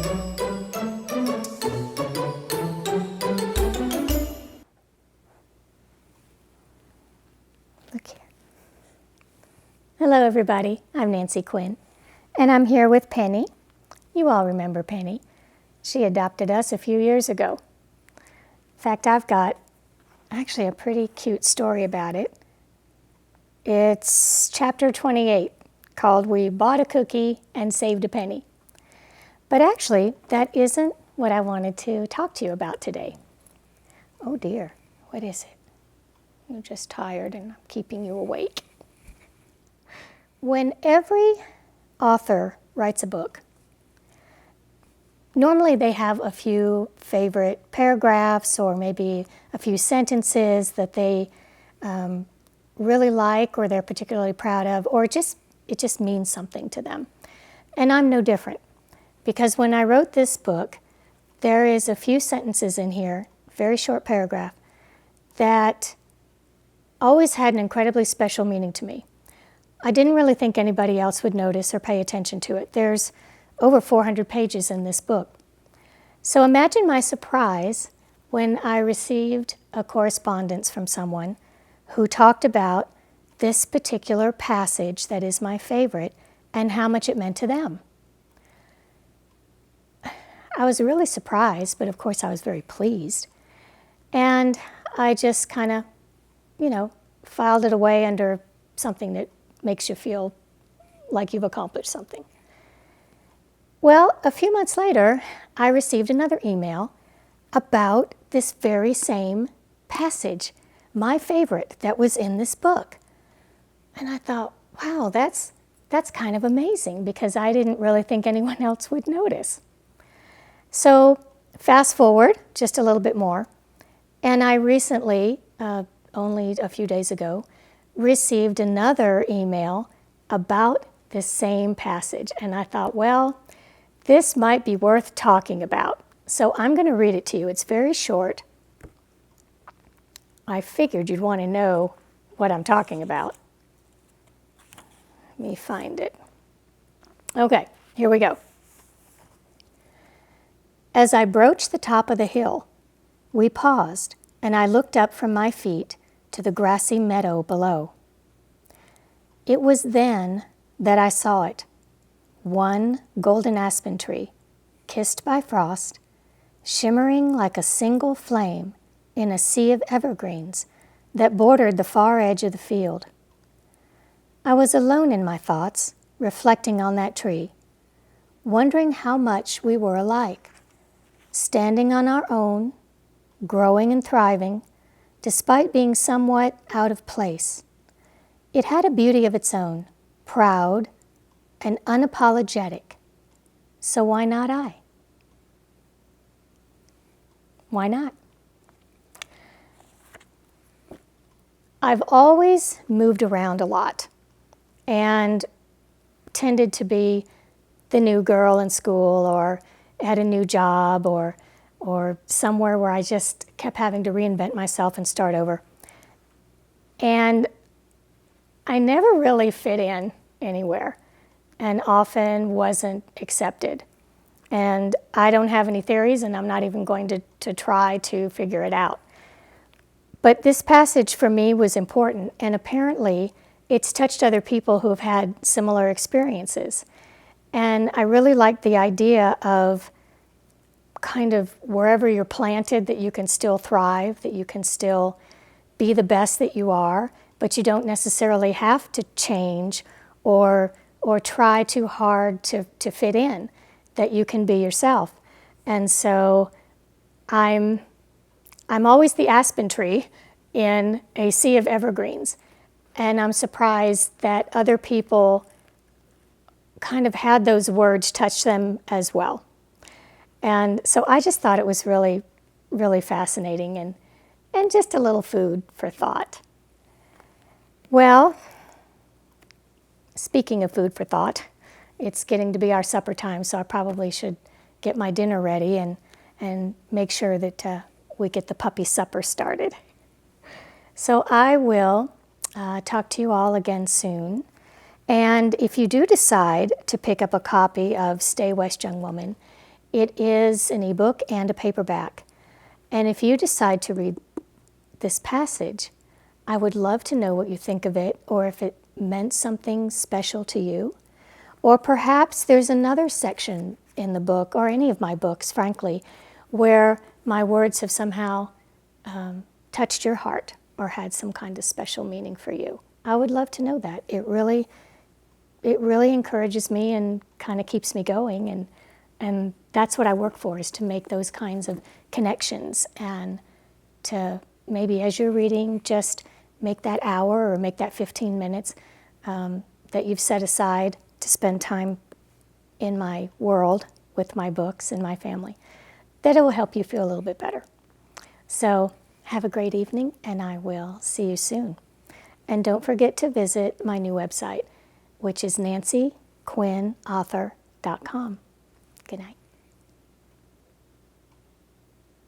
Look here. Hello everybody, I'm Nancy Quinn, and I'm here with Penny. You all remember Penny. She adopted us a few years ago. In fact, I've got actually a pretty cute story about it. It's chapter 28, called We Bought a Cookie and Saved a Penny. But actually, that isn't what I wanted to talk to you about today. Oh dear, what is it? You're just tired and I'm keeping you awake. When every author writes a book, normally they have a few favorite paragraphs or maybe a few sentences that they really like or they're particularly proud of, or it just means something to them. And I'm no different, because when I wrote this book, there is a few sentences in here, very short paragraph, that always had an incredibly special meaning to me. I didn't really think anybody else would notice or pay attention to it. There's over 400 pages in this book. So imagine my surprise when I received a correspondence from someone who talked about this particular passage that is my favorite and how much it meant to them. I was really surprised, but of course I was very pleased. And I just kind of, filed it away under something that makes you feel like you've accomplished something. Well, a few months later, I received another email about this very same passage, my favorite, that was in this book. And I thought, wow, that's kind of amazing, because I didn't really think anyone else would notice. So fast forward just a little bit more, and I recently, only a few days ago, received another email about this same passage. And I thought, well, this might be worth talking about. So I'm going to read it to you. It's very short. I figured you'd want to know what I'm talking about. Let me find it. Okay, here we go. As I broached the top of the hill, we paused, and I looked up from my feet to the grassy meadow below. It was then that I saw it, one golden aspen tree, kissed by frost, shimmering like a single flame in a sea of evergreens that bordered the far edge of the field. I was alone in my thoughts, reflecting on that tree, wondering how much we were alike, standing on our own, growing and thriving, despite being somewhat out of place. It had a beauty of its own, proud and unapologetic. So why not I? Why not? I've always moved around a lot and tended to be the new girl in school or at a new job or somewhere where I just kept having to reinvent myself and start over. And I never really fit in anywhere and often wasn't accepted. And I don't have any theories, and I'm not even going to try to figure it out. But this passage for me was important, and apparently it's touched other people who have had similar experiences. And I really like the idea of kind of wherever you're planted, that you can still thrive, that you can still be the best that you are, but you don't necessarily have to change or try too hard to fit in, that you can be yourself. And so I'm always the aspen tree in a sea of evergreens, and I'm surprised that other people kind of had those words touch them as well. And so I just thought it was really, really fascinating and just a little food for thought. Well, speaking of food for thought, it's getting to be our supper time, so I probably should get my dinner ready and make sure that we get the puppy supper started. So I will talk to you all again soon. And if you do decide to pick up a copy of Stay West Young Woman, It is an ebook and a paperback. And if you decide to read this passage, I would love to know what you think of it, or if it meant something special to you. Or perhaps there's another section in the book, or any of my books, frankly, where my words have somehow touched your heart or had some kind of special meaning for you. I would love to know that. It really encourages me and kind of keeps me going, and that's what I work for, is to make those kinds of connections, and to maybe as you're reading, just make that hour or make that 15 minutes that you've set aside to spend time in my world with my books and my family, that it will help you feel a little bit better. So have a great evening, and I will see you soon. And don't forget to visit my new website, which is nancyquinnauthor.com. Good night.